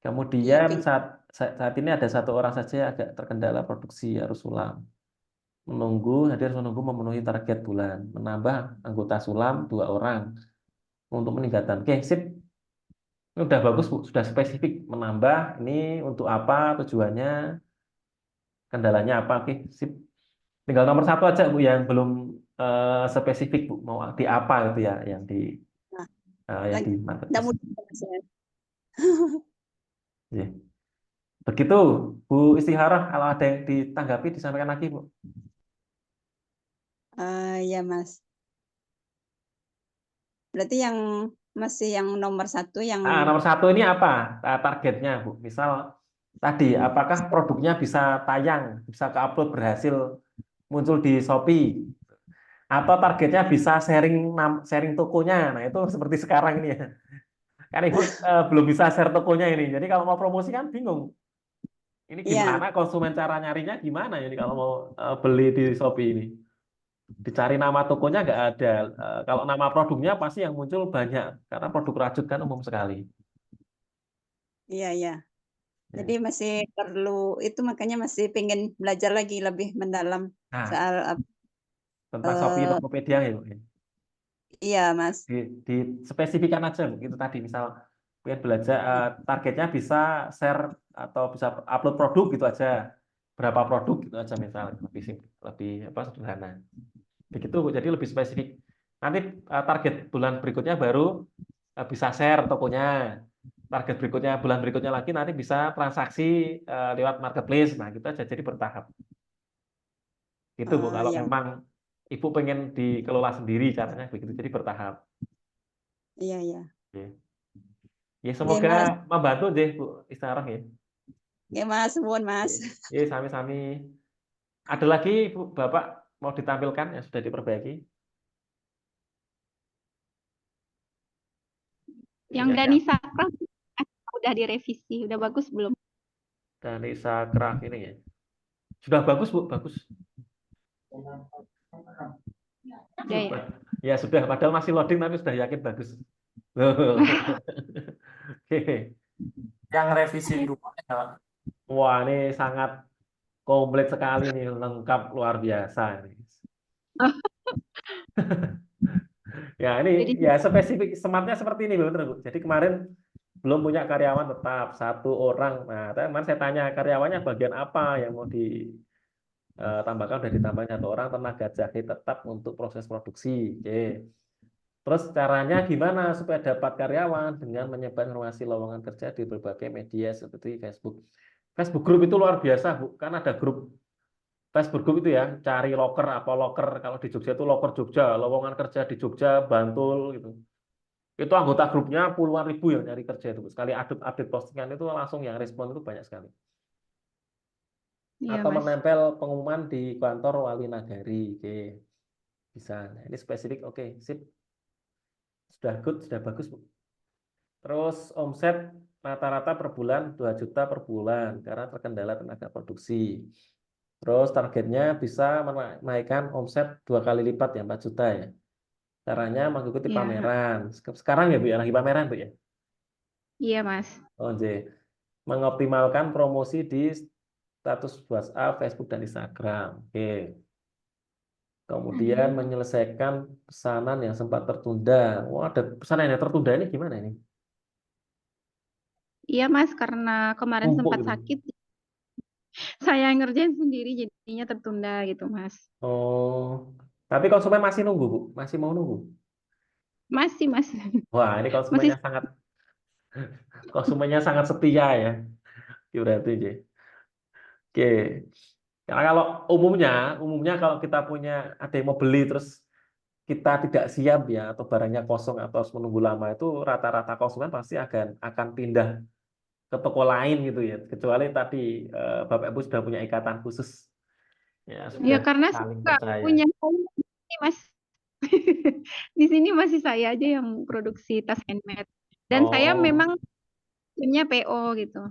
D: Iya,
A: Kemudian saat ini ada 1 orang saja yang agak terkendala produksi harus sulam. Harus menunggu memenuhi target bulan. Menambah anggota sulam 2 orang untuk meningkatkan. Oke, sip. Ini udah bagus Bu, sudah spesifik menambah. Ini untuk apa tujuannya, kendalanya apa? Oke, sip. Tinggal nomor 1 aja Bu yang belum spesifik Bu, mau di apa gitu ya, yang di
D: lagi
A: marketplace.
D: mudah saya.
A: Ya. Begitu Bu Istiharah, kalau ada yang ditanggapi disampaikan lagi Bu.
D: Ya Mas. Berarti yang masih yang nomor 1 yang
A: Nomor 1 ini apa targetnya Bu? Misal tadi apakah produknya bisa tayang, bisa ke-upload berhasil muncul di Shopee, atau targetnya bisa sharing tokonya. Nah itu seperti sekarang ini ya. Kan Ibu belum bisa share tokonya ini. Jadi kalau mau promosi kan bingung. Ini gimana
D: ya,
A: konsumen cara nyarinya gimana ya kalau mau beli di Shopee ini. Dicari nama tokonya nggak ada. Kalau nama produknya pasti yang muncul banyak. Karena produk rajut kan umum sekali.
D: iya ya.
A: Ya.
D: Jadi masih perlu itu, makanya masih pengen belajar lagi lebih mendalam
A: Nah,
D: soal
A: tentang Shopee, Tokopedia ya Bu.
D: iya Mas.
A: Di spesifikan aja Bu. Itu tadi misal pengen belajar targetnya bisa share atau bisa upload produk gitu aja. Berapa produk gitu aja misal lebih apa sederhana. Begitu, Bu. Jadi lebih spesifik. Nanti target bulan berikutnya baru bisa share tokonya. Target berikutnya, bulan berikutnya lagi nanti bisa transaksi lewat marketplace. Nah, kita jadi bertahap. Gitu, Bu. Kalau
D: Ya,
A: memang Ibu pengen dikelola sendiri, caranya begitu. Jadi bertahap.
D: iya, iya.
A: Oke. Ya,
D: Oke,
A: semoga
D: Mas.
A: membantu deh, Bu Istiarah ya.
D: Oke, Mas, suwun, Mas.
A: Ya, sami-sami. Ada lagi, Bu, Bapak mau ditampilkan yang sudah diperbaiki?
B: Yang
A: Ya,
B: Dani Sakral udah direvisi, udah bagus belum?
A: dari Sakraf ini ya. Sudah bagus, Bu, bagus.
B: Udah ya.
A: Ya sudah, padahal masih loading tapi sudah yakin bagus. Oke.
C: Yang revisi 2 ya.
A: Wah, ini sangat komplit sekali nih, lengkap luar biasa ini. Ya, ini
B: Jadi
A: ya spesifik smartnya seperti ini, Bu. Bener, Bu. Jadi kemarin belum punya karyawan tetap 1 orang. Nah, teman saya tanya karyawannya bagian apa yang mau ditambahkan, udah ditambah 1 orang tenaga jahit tetap untuk proses produksi. Oke. Terus caranya gimana supaya dapat karyawan dengan menyebar informasi lowongan kerja di berbagai media seperti Facebook. Facebook Group itu luar biasa, Bu. Kan ada grup Facebook Group itu ya, cari loker apa loker. Kalau di Jogja itu loker Jogja, lowongan kerja di Jogja, Bantul gitu. Itu anggota grupnya puluhan ribu yang nyari kerja itu. Sekali update postingan itu langsung yang respon itu banyak sekali.
B: iya,
A: Atau
B: Mas.
A: menempel pengumuman di kantor Wali Nagari. Oke, bisa. Nah, ini spesifik. Oke, sip. Sudah good, sudah bagus, Bu. Terus omset rata-rata per bulan 2 juta per bulan karena terkendala tenaga produksi. Terus targetnya bisa menaikkan omset 2 kali lipat ya 4 juta ya. Caranya mengikuti
B: Iya,
A: pameran. Sekarang ya Bu ya, lagi pameran Bu ya.
B: iya, Mas.
A: Oh, mengoptimalkan promosi di status WhatsApp, Facebook dan Instagram. Oke. Kemudian menyelesaikan pesanan yang sempat tertunda. Wah, ada pesanan yang tertunda ini gimana ini?
B: Iya, Mas, karena kemarin
A: Numpuk
B: sempat
A: gitu.
B: sakit, saya ngerjain sendiri jadinya tertunda gitu, Mas.
A: Oh, tapi konsumen masih nunggu, Bu. Masih mau nunggu.
B: Masih, Mas.
A: Wah, ini
B: Masih
A: konsumennya sangat setia ya. Oke, berarti J. Oke. Karena kalau umumnya kalau kita punya ada yang mau beli terus kita tidak siap ya atau barangnya kosong atau harus menunggu lama itu rata-rata konsumen pasti akan pindah ke toko lain gitu ya. Kecuali tadi Bapak Ibu sudah punya ikatan khusus ya
B: ya
A: sudah
B: karena
A: saling
B: suka
A: percaya.
B: punya ini, Mas. Di sini masih saya aja yang produksi tas handmade. Dan saya
A: Oh,
B: memang timnya PO gitu.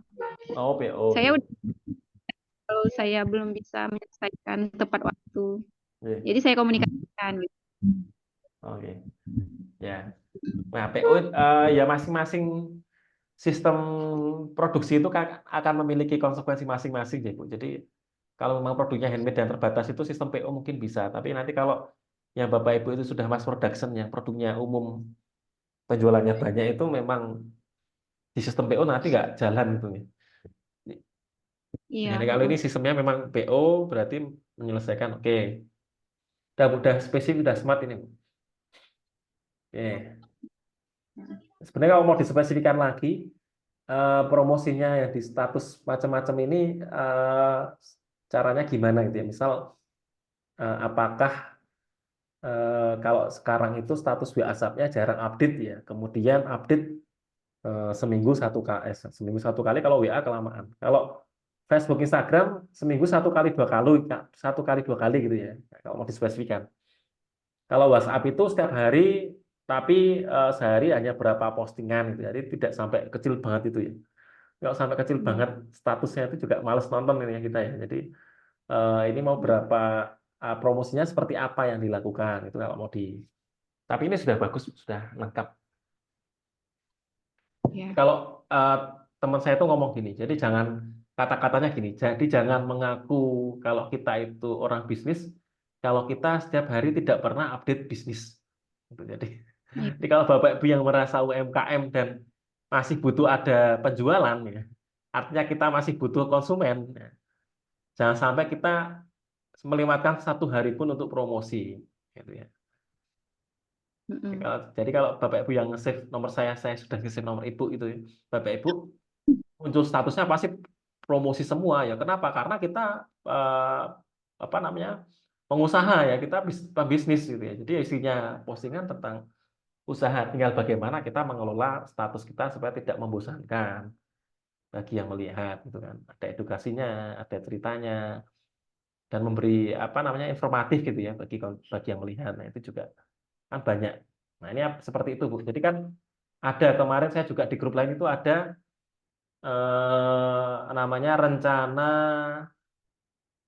A: oh PO.
B: Saya
A: Oke.
B: udah kalau saya belum bisa menyelesaikan tepat waktu.
A: Oke.
B: Jadi saya komunikasikan gitu.
A: Oke. Ya. Nah, PO ya masing-masing sistem produksi itu akan memiliki konsekuensi masing-masing ya, Bu. Jadi kalau memang produknya handmade dan terbatas itu sistem PO mungkin bisa. Tapi nanti kalau yang Bapak Ibu itu sudah mass production, yang produknya umum, penjualannya banyak itu memang di sistem PO nanti nggak jalan itu ya.
B: Iya,
A: Jadi kalau ini sistemnya memang PO berarti menyelesaikan. Oke. Udah spesifik, udah smart ini, Bu. Oke. Sebenarnya kalau mau dispesifikan lagi, promosinya ya di status macam-macam ini caranya gimana gitu ya. Misal apakah kalau sekarang itu status WhatsApp-nya jarang update ya, kemudian update seminggu satu kali kalau WA kelamaan. Kalau Facebook, Instagram seminggu 1 kali 2 kali gitu ya. Kalau mau dispesifikan. Kalau WhatsApp itu setiap hari, tapi sehari hanya berapa postingan gitu. Jadi tidak sampai kecil banget itu ya. Kalau sampai kecil banget statusnya itu juga males nonton ini ya kita ya. Jadi ini mau berapa promosinya seperti apa yang dilakukan itu kalau mau di. Tapi ini sudah bagus, sudah lengkap.
B: iya.
A: Kalau teman saya itu ngomong gini, jadi jangan kata-katanya gini. Jadi jangan mengaku kalau kita itu orang bisnis, kalau kita setiap hari tidak pernah update bisnis. Gitu.
B: Iya.
A: Jadi kalau Bapak Ibu yang merasa UMKM dan masih butuh ada penjualan ya, artinya kita masih butuh konsumen. Ya. Jangan sampai kita melewatkan 1 hari pun untuk promosi. gitu ya.
B: Mm-mm.
A: Jadi kalau Bapak Ibu yang nge-save nomor saya sudah nge-save nomor Ibu itu, ya. Bapak Ibu muncul statusnya pasti promosi semua ya. Kenapa? Karena kita apa namanya, pengusaha ya, kita pebisnis gitu ya. Jadi isinya postingan tentang usaha. Tinggal bagaimana kita mengelola status kita supaya tidak membosankan bagi yang melihat gitu kan. Ada edukasinya, ada ceritanya, dan memberi apa namanya, informatif gitu ya bagi yang melihat. Nah, itu juga kan banyak. Nah, ini seperti itu, Bu. Jadi kan ada kemarin saya juga di grup lain itu ada namanya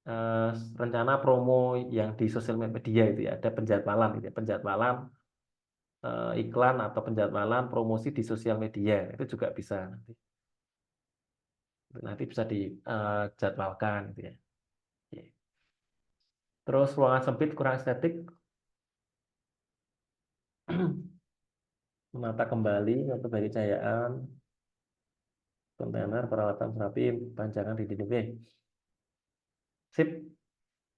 A: eh, rencana promo yang di sosial media itu ya, ada penjadwalan gitu ya, penjadwalan iklan atau penjadwalan promosi di sosial media itu juga bisa nanti bisa dijadwalkan gitu ya. Oke. Terus ruangan sempit kurang estetik, menata kembali untuk bagi cahayaan, kontainer, peralatan terapi, panjangan di dinding. Oke. Sip.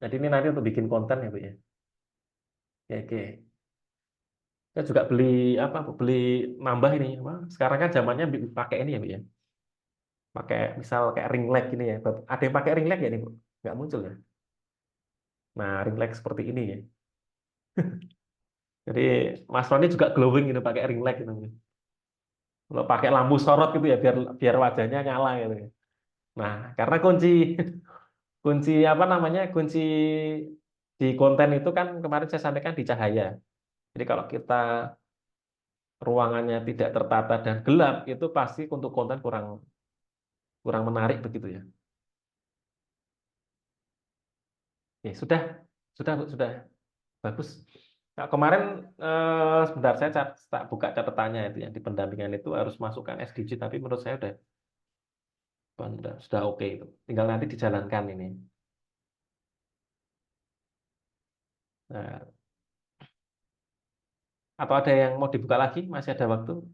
A: Jadi ini nanti untuk bikin konten ya, Bu ya. Oke, oke. Saya juga beli apa, Bu? Beli nambah ini. Apa? Sekarang kan zamannya pakai ini ya, Bu ya. Pakai misal kayak ring light ini ya. Ada yang pakai ring light ya nih, Bu? Nggak muncul ya. Nah, ring light seperti ini ya. Jadi Mas Roni juga glowing gitu pakai ring light gitu. Kalau pakai lampu sorot gitu ya, biar biar wajahnya nyala gitu ya. Nah, karena kunci kunci apa namanya, kunci di konten itu kan kemarin saya sampaikan di cahaya. Jadi kalau kita ruangannya tidak tertata dan gelap, itu pasti untuk konten kurang kurang menarik begitu ya. Ya, sudah, Bu, sudah bagus. Nah, kemarin sebentar saya tak buka catatannya itu yang di pendampingan itu harus masukkan SDG, tapi menurut saya sudah oke itu. Tinggal nanti dijalankan ini. Nah, atau ada yang mau dibuka lagi? Masih ada waktu.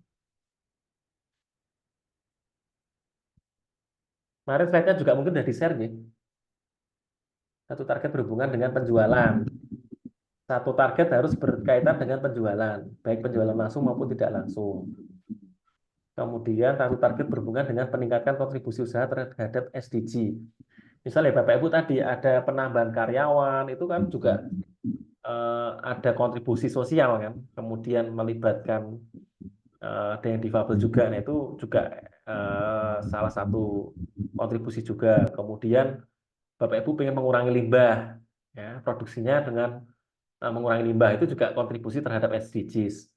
A: Kemarin slide-nya juga mungkin sudah di-share ya. Satu target berhubungan dengan penjualan. Satu target harus berkaitan dengan penjualan, baik penjualan langsung maupun tidak langsung. Kemudian satu target berhubungan dengan peningkatan kontribusi usaha terhadap SDG. Misalnya Bapak Ibu tadi ada penambahan karyawan, itu kan juga ada kontribusi sosial kan. Kemudian melibatkan ada yang difabel juga, nah itu juga salah satu kontribusi juga. Kemudian Bapak Ibu pengen mengurangi limbah, ya, produksinya dengan mengurangi limbah itu juga kontribusi terhadap SDGs.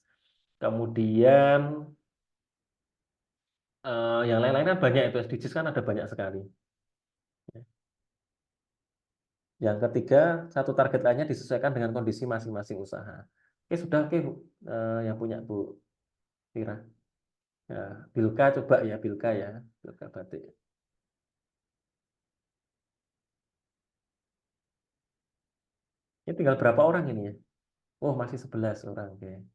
A: Kemudian yang lain-lain kan banyak itu SDGs kan ada banyak sekali. Yang ketiga, satu target lainnya disesuaikan dengan kondisi masing-masing usaha. Oke, sudah oke, Bu. Yang punya Bu Tira. Ya, Bilka coba ya, Bilka ya, Bilka batik. Ini tinggal berapa orang ini ya? Oh, masih 11 orang. Oke.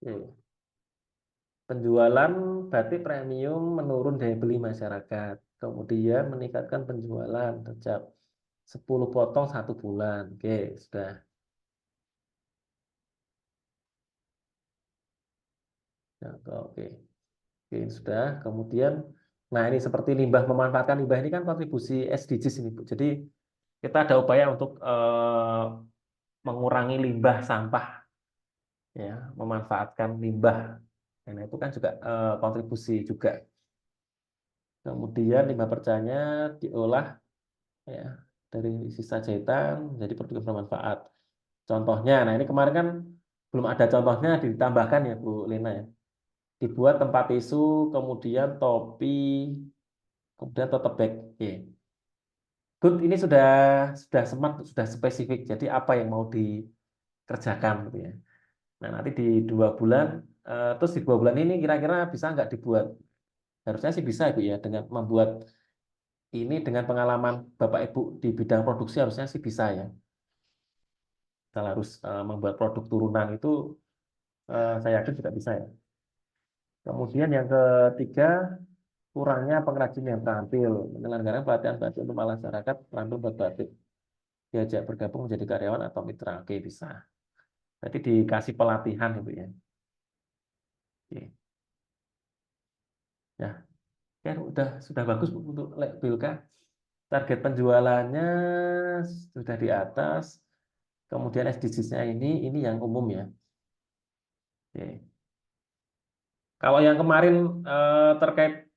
A: Oke. Penjualan batik premium menurun daya beli masyarakat. Kemudian meningkatkan penjualan sejak 10 potong 1 bulan. Oke, sudah. Ya, oke. Oke, sudah. Kemudian, nah ini seperti limbah, memanfaatkan limbah ini kan kontribusi SDGs ini, Bu. Jadi kita ada upaya untuk mengurangi limbah sampah, ya, memanfaatkan limbah. Nah, itu kan juga kontribusi juga. Kemudian limbah percanya diolah, ya, dari sisa jahitan menjadi produk yang bermanfaat. Contohnya, nah ini kemarin kan belum ada contohnya, ditambahkan ya Bu Lena ya. Dibuat tempat tisu, kemudian topi, kemudian tote bag. Oke. Good, ini sudah smart, sudah spesifik. Jadi apa yang mau dikerjakan gitu ya. Nah, nanti di 2 bulan, terus di 2 bulan ini kira-kira bisa nggak dibuat? Harusnya sih bisa Ibu ya, dengan membuat ini dengan pengalaman Bapak Ibu di bidang produksi harusnya sih bisa ya. Kalau harus membuat produk turunan itu saya yakin juga bisa ya. Kemudian yang ketiga, kurangnya pengrajin yang terampil. Menyelenggarakan pelatihan batik untuk masyarakat terampil buat batik. Diajak bergabung menjadi karyawan atau mitra. Oke, bisa. Jadi dikasih pelatihan Ibu ya. Oke. Ya, kan sudah bagus Bu, untuk Bilka. Target penjualannya sudah di atas. Kemudian SDGs-nya ini yang umum ya. Oke. Kalau yang kemarin terkait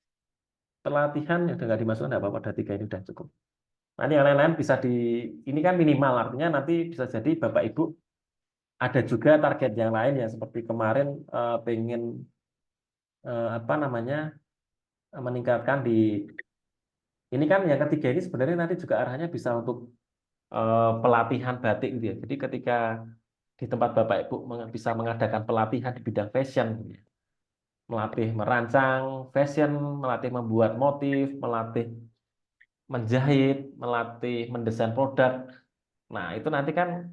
A: pelatihan ya udah nggak dimasukkan, nggak apa-apa, ada 3 ini udah cukup. Nanti yang lain-lain bisa ini kan minimal, artinya nanti bisa jadi Bapak Ibu ada juga target yang lain ya, seperti kemarin pengen apa namanya meningkatkan ini kan yang ketiga ini sebenarnya nanti juga arahnya bisa untuk pelatihan batik gitu ya. Jadi ketika di tempat Bapak Ibu bisa mengadakan pelatihan di bidang fashion, gitu ya. Melatih merancang fashion, melatih membuat motif, melatih menjahit, melatih mendesain produk. Nah, itu nanti kan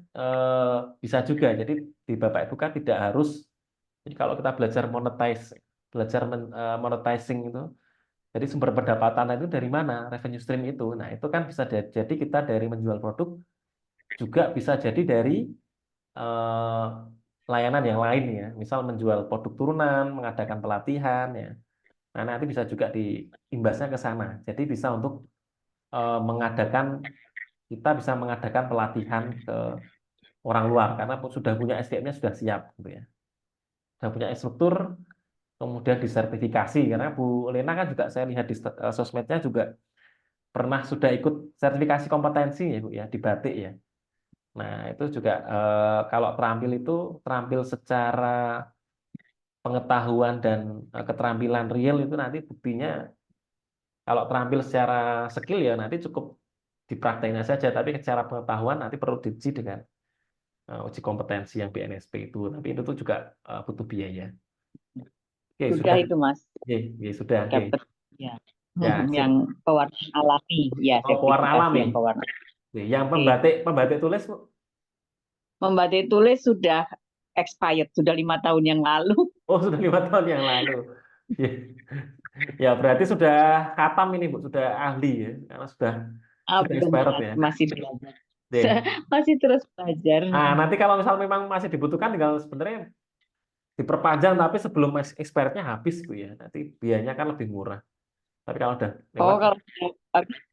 A: bisa juga. Jadi di Bapak Ibu kan tidak harus, jadi kalau kita belajar monetizing itu, jadi sumber pendapatan itu dari mana? Revenue stream itu. Nah, itu kan bisa jadi kita dari menjual produk, juga bisa jadi dari eh, layanan yang lain ya. Misal menjual produk turunan, mengadakan pelatihan ya. Nah, nanti bisa juga diimbasnya ke sana. Jadi bisa untuk kita bisa mengadakan pelatihan ke orang luar karena sudah punya SDM-nya sudah siap gitu ya. Sudah punya instruktur, kemudian disertifikasi karena Bu Lena kan juga saya lihat di sosmednya juga pernah sudah ikut sertifikasi kompetensi ya Bu ya di batik ya. Nah, itu juga kalau terampil itu terampil secara pengetahuan dan keterampilan real itu nanti buktinya kalau terampil secara skill ya nanti cukup diprakteknya saja, tapi secara pengetahuan nanti perlu diuji dengan uji kompetensi yang BNSP itu. Tapi itu tuh juga butuh biaya. Oke,
E: Sudah
A: sudah.
E: itu Mas,
A: Oke, oke, sudah. Oke.
E: dapat ya.
A: Ya, sip.
E: Yang pewarna alami ya,
A: Oh, pewarna
E: sertifikasi
A: alami.
E: yang pewarna.
A: Oke, yang
E: Oke.
A: pembatik tulis, Bu.
E: Membatik tulis sudah expired, sudah 5 tahun yang lalu.
A: Oh, sudah 5 tahun yang lalu. Ya, ya, berarti sudah khatam ini, Bu, sudah ahli ya, karena sudah
E: Belum
A: expired
E: Mas,
A: ya.
E: masih belajar.
A: Oke.
E: Masih terus belajar.
A: Nah, nanti kalau misal memang masih dibutuhkan, tinggal sebenarnya diperpanjang, tapi sebelum expirednya habis, Bu ya. Nanti biayanya kan lebih murah. Tapi kalau udah lewat,
E: Oh, kalau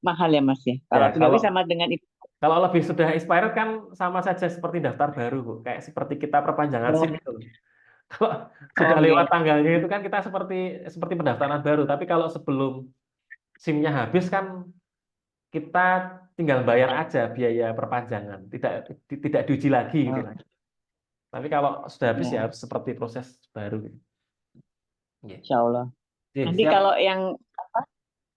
E: mahal ya Mas ya. Kalau
A: ya
E: tidak
A: kalau
E: sama dengan itu.
A: kalau lebih sudah expired kan sama saja seperti daftar baru, Bu. Kayak seperti kita perpanjangan
E: Oh,
A: SIM itu. Kalau sudah
E: oke.
A: lewat tanggalnya itu kan kita seperti pendaftaran baru. Tapi kalau sebelum SIM-nya habis kan kita tinggal bayar aja biaya perpanjangan, tidak diuji lagi gitu
E: Oh,
A: lah. Tapi kalau sudah habis ya
E: ya,
A: harus seperti proses baru gitu. Oke.
E: Insya Allah.
A: Oke,
E: Nanti
A: siap.
E: kalau yang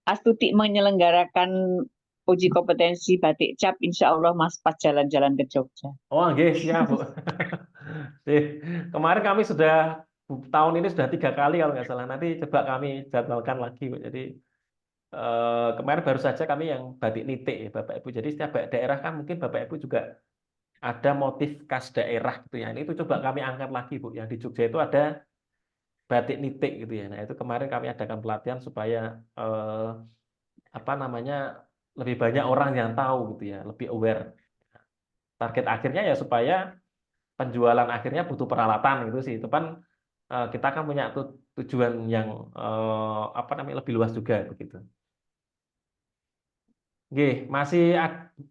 E: Astuti menyelenggarakan uji kompetensi batik cap, insya Allah Mas pas jalan-jalan ke Jogja.
A: Oh, oke, siap, Bu. Kemarin kami sudah tahun ini sudah 3 kali kalau nggak salah. Nanti coba kami jadwalkan lagi, Bu. Jadi kemarin baru saja kami yang batik nitik ya Bapak Ibu. Jadi setiap daerah kan mungkin Bapak Ibu juga ada motif khas daerah gitu ya. Ini itu coba kami angkat lagi Bu. Yang di Jogja itu ada batik nitik gitu ya. Nah itu kemarin kami adakan pelatihan supaya apa namanya lebih banyak orang yang tahu gitu ya, lebih aware. Target akhirnya ya supaya penjualan akhirnya butuh peralatan gitu sih. Itu kan kita kan punya tujuan yang apa namanya lebih luas juga begitu. Oke,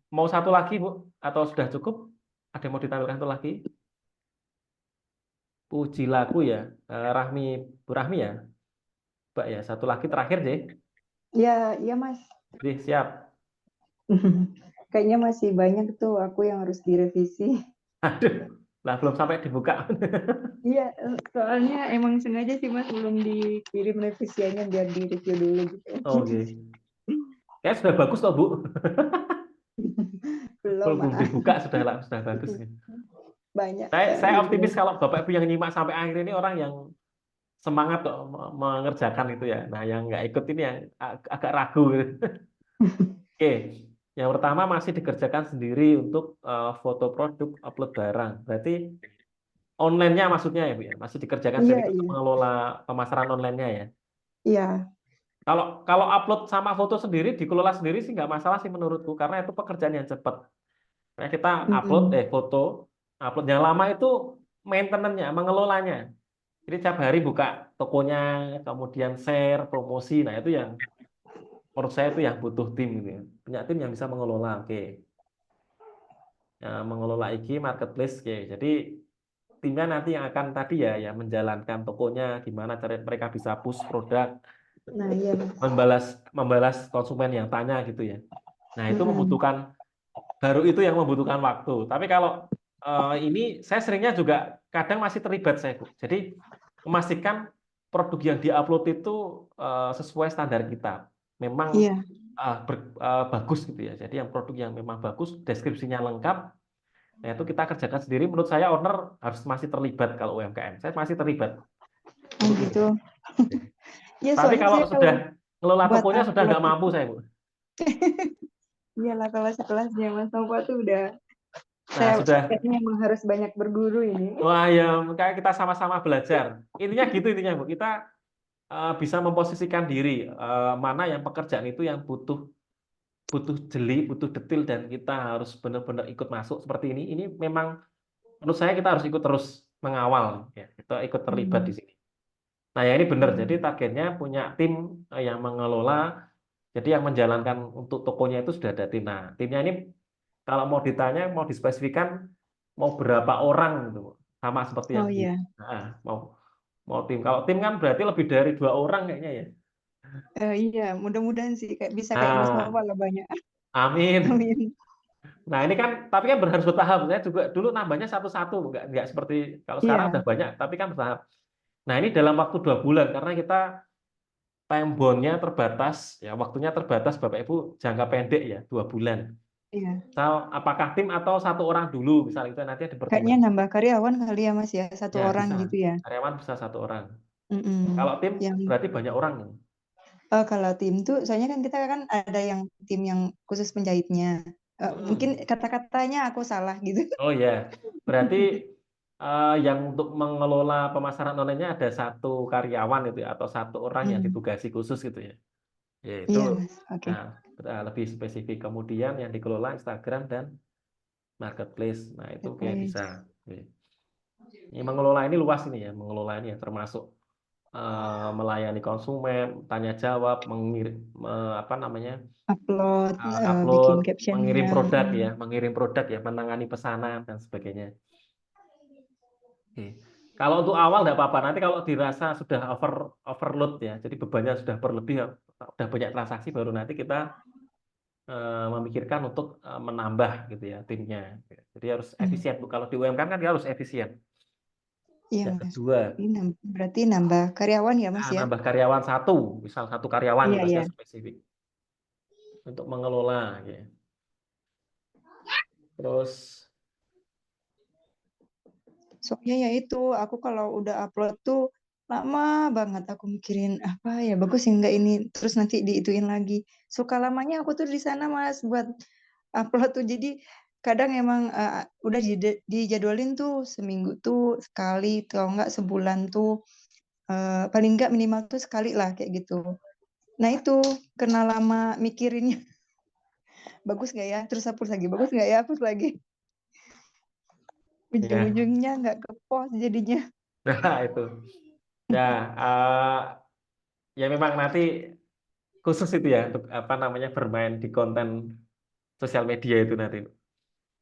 A: mau satu lagi, Bu? Atau sudah cukup? Ada yang mau ditampilkan satu lagi? Puji lagu ya, Bu Rahmi ya, Mbak ya. Satu lagi terakhir, Jay.
F: Ya, iya Mas.
A: Oke, siap.
F: Kayaknya masih banyak tuh aku yang harus direvisi.
A: Aduh, lah belum sampai dibuka.
F: Iya, soalnya emang sengaja sih Mas belum dikirim revisiannya biar direview dulu gitu.
A: Oke. Ya sudah bagus toh, Bu.
F: Belum,
A: Belum
F: maaf.
A: dibuka sudah bagus.
F: Banyak.
A: Saya optimis kalau Bapak Ibu yang nyimak sampai akhir ini orang yang semangat kok mengerjakan itu ya. Nah, yang nggak ikut ini yang agak ragu. Oke, yang pertama masih dikerjakan sendiri untuk foto produk, upload barang. Berarti online-nya maksudnya ya Bu ya, masih dikerjakan
F: Iya,
A: sendiri untuk
F: iya.
A: mengelola pemasaran online-nya ya.
F: Iya.
A: Kalau upload sama foto sendiri dikelola sendiri sih nggak masalah sih menurutku karena itu pekerjaan yang cepat. Kayak kita upload
F: Mm-mm.
A: foto, upload yang lama itu maintenance-nya, mengelolanya. Jadi tiap hari buka tokonya, kemudian share, promosi. Nah, itu yang menurut saya itu yang butuh tim gitu ya. Punya tim yang bisa mengelola, oke. Ya, mengelola IG marketplace, oke. Jadi timnya nanti yang akan tadi ya menjalankan tokonya, gimana cara mereka bisa push produk,
F: Nah, iya, Mas.
A: membalas konsumen yang tanya gitu ya. Nah, itu
F: Mm-mm.
A: membutuhkan baru itu yang membutuhkan waktu. Tapi kalau ini saya seringnya juga kadang masih terlibat saya, Bu. Jadi memastikan produk yang diupload itu sesuai standar kita. Memang
F: Iya.
A: bagus gitu ya. Jadi yang produk yang memang bagus, deskripsinya lengkap, nah itu kita kerjakan sendiri. Menurut saya owner harus masih terlibat kalau UMKM. Saya masih terlibat
F: Oh
A: untuk ini.
F: gitu. Ya,
A: Tapi
F: soalnya
A: kalau
F: saya
A: sudah ngelola
F: buat
A: tokonya sudah
F: upload
A: nggak mampu
F: itu,
A: saya, Bu.
F: iyalah kalau sekelasnya Mas Nova tuh udah
A: Nah, sudah.
F: kayaknya emang harus banyak berguru ini.
A: Wah ya, kayak kita sama-sama belajar. Intinya gitu intinya, Bu. Kita bisa memposisikan diri mana yang pekerjaan itu yang butuh butuh jeli, butuh detail dan kita harus benar-benar ikut masuk seperti ini. Ini memang menurut saya kita harus ikut terus mengawal ya. Kita ikut terlibat di sini. Nah, ya ini benar. Jadi targetnya punya tim yang mengelola. Jadi yang menjalankan untuk tokonya itu sudah ada tim. Nah, timnya ini kalau mau ditanya, mau dispesifikan mau berapa orang gitu, Bu. Sama seperti yang
F: Oh
A: di
F: iya.
A: mau mau tim. Kalau tim kan berarti lebih dari 2 orang kayaknya ya.
F: Iya, mudah-mudahan sih kayak bisa kayak Mas
A: Nah,
F: Nova lah banyak.
A: amin.
F: Amin.
A: Nah ini kan, tapi kan harus bertahap. Saya juga dulu nambahnya satu-satu, nggak seperti kalau sekarang
F: Iya.
A: udah banyak, tapi kan bertahap. Nah ini dalam waktu 2 bulan karena kita time bound-nya terbatas, ya waktunya terbatas Bapak Ibu jangka pendek ya 2 bulan.
F: Iya.
A: Misal apakah tim atau 1 orang dulu, misal itu nanti ada
F: Kayaknya
A: pertimbangan.
F: nambah karyawan kali ya Mas ya, 1
A: Ya
F: orang
A: bisa,
F: gitu ya.
A: karyawan bisa 1 orang.
F: Mm-mm.
A: Kalau tim
F: Yang
A: berarti banyak orang.
F: kalau tim tuh, soalnya kan kita kan ada yang tim yang khusus penjahitnya. Mungkin kata-katanya aku salah gitu.
A: Oh ya, berarti yang untuk mengelola pemasaran online-nya ada 1 karyawan itu ya, atau 1 orang yang ditugasi khusus gitu ya. Yaitu
F: Iya Mas. Oke.
A: lebih spesifik. Kemudian yang dikelola Instagram dan marketplace. Nah itu kayak bisa. Oke. Ini mengelola ini luas ini ya, mengelola ini ya termasuk melayani konsumen, tanya jawab, apa namanya,
F: Upload,
A: upload,
F: bikin captionnya.
A: mengirim produk ya, menangani pesanan dan sebagainya. Oke. Kalau untuk awal nggak apa-apa. Nanti kalau dirasa sudah overload ya, jadi bebannya sudah berlebih, sudah banyak transaksi, baru nanti kita memikirkan untuk menambah gitu ya timnya. Jadi harus efisien, Bu. Kalau di UMKM kan dia harus efisien.
F: Iya
A: Yang
F: Mas.
A: kedua,
F: Ini berarti nambah karyawan ya Mas ya?
A: nambah karyawan 1, misal 1 karyawan
F: Iya, iya.
A: spesifik untuk mengelola. Ya. Terus,
F: Soalnya ya itu, aku kalau udah upload tuh lama banget aku mikirin apa ya bagus ya enggak ini, terus nanti diituin lagi. Suka lamanya aku tuh di sana Mas buat upload tuh. Jadi kadang emang udah dijadwalin tuh seminggu tuh sekali, kalau enggak sebulan tuh paling enggak minimal tuh sekali lah kayak gitu. Nah itu kena lama mikirinnya bagus nggak ya, terus hapus lagi, bagus nggak ya, hapus lagi. Ujung-ujungnya nggak ke post jadinya.
A: nah itu. Ya, ya memang nanti khusus itu ya untuk apa namanya bermain di konten sosial media itu nanti.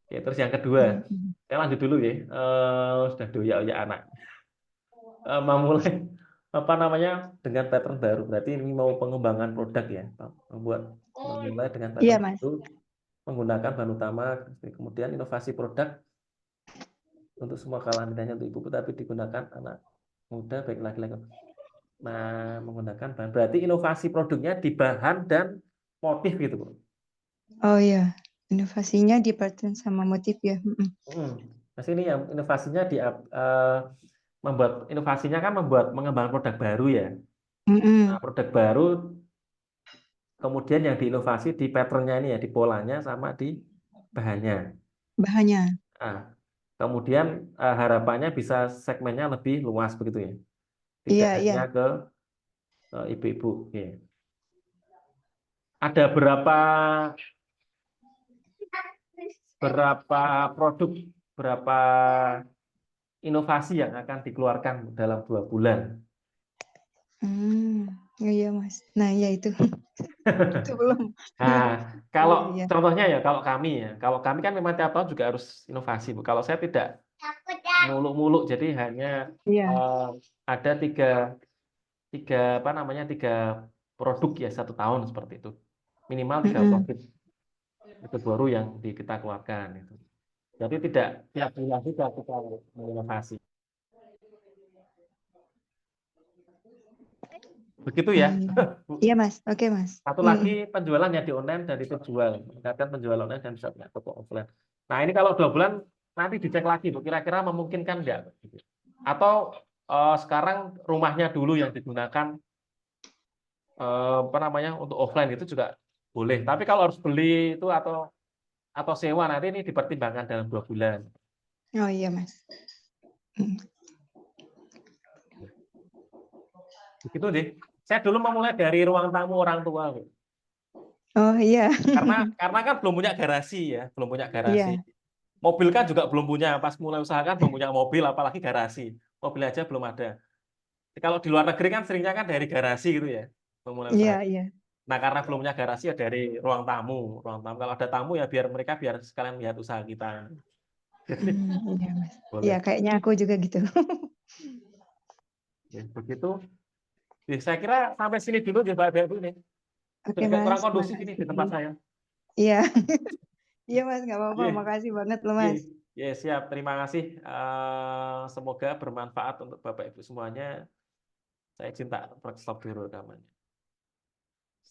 A: Ya, terus yang kedua, saya lanjut dulu ya. Sudah doya-oya anak. Memulai apa namanya dengan pattern baru. Berarti ini mau pengembangan produk ya, memulai dengan
F: Iya
A: pattern
F: Mas.
A: baru, menggunakan bahan utama, kemudian inovasi produk untuk semua kalangan, tidak hanya untuk ibu, tapi digunakan anak muda baik laki-laki. Nah, menggunakan bahan. Berarti inovasi produknya di bahan dan motif gitu, Bu.
F: Oh iya, inovasinya di pattern sama motif ya.
A: Nah, sini yang inovasinya membuat mengembangkan produk baru ya. Nah, produk baru kemudian yang diinovasi di patternnya ini ya, di polanya sama di bahannya.
F: Bahannya.
A: Nah, Kemudian harapannya bisa segmennya lebih luas begitu ya. Tidak
F: Iya, iya.
A: hanya ke ibu-ibu. Oke. Ada berapa produk, berapa inovasi yang akan dikeluarkan dalam 2 bulan?
F: Iya Mas. Nah, ya itu. Itu belum.
A: Nah,
F: Iya,
A: kalau
F: iya.
A: contohnya ya, kalau kami kan memang tiap tahun juga harus inovasi, Bu. Kalau saya tidak muluk-muluk, jadi hanya
F: Iya.
A: ada tiga produk ya 1 tahun seperti itu. Minimal 3
F: Mm-mm.
A: produk itu baru yang kita keluarkan itu. Jadi tidak tiap bulan juga kita menginovasi. Begitu ya.
F: Iya. Iya Mas. Oke Mas.
A: Satu lagi penjualan yang di online dan itu jual. Meningkatkan penjual online dan bisa punya toko offline. Nah ini kalau 2 bulan nanti dicek lagi, Bu. Kira-kira memungkinkan enggak? Atau sekarang rumahnya dulu yang digunakan untuk offline itu juga boleh. Tapi kalau harus beli itu atau sewa nanti ini dipertimbangkan dalam 2 bulan.
F: Oh iya Mas. Mm.
A: Begitu deh. Saya dulu memulai dari ruang tamu orang tua, Bu.
F: Oh iya.
A: Karena kan belum punya garasi ya, belum punya garasi.
F: Iya.
A: Mobil kan juga belum punya, pas mulai usaha kan belum punya mobil, apalagi garasi. Mobil aja belum ada. Kalau di luar negeri kan seringnya kan dari garasi gitu ya, memulai usaha.
F: Iya, iya.
A: Nah karena belum punya garasi ya dari ruang tamu. Kalau ada tamu ya biar sekalian lihat usaha kita.
F: Iya Mas.
A: Boleh.
F: Iya, kayaknya aku juga gitu.
A: Ya, begitu. Ya, saya kira sampai sini dulu ya Mbak Ibu nih.
F: Oke
A: Agak kurang
F: Mas,
A: kondusif ini di tempat
F: makasih.
A: saya.
F: Iya. Iya Mas, nggak apa-apa.
A: Iya.
F: Makasih banget loh
A: Iya,
F: Mas.
A: iya, siap. Terima kasih. Semoga bermanfaat untuk Bapak Ibu semuanya. Saya cinta stop dulu rekamannya.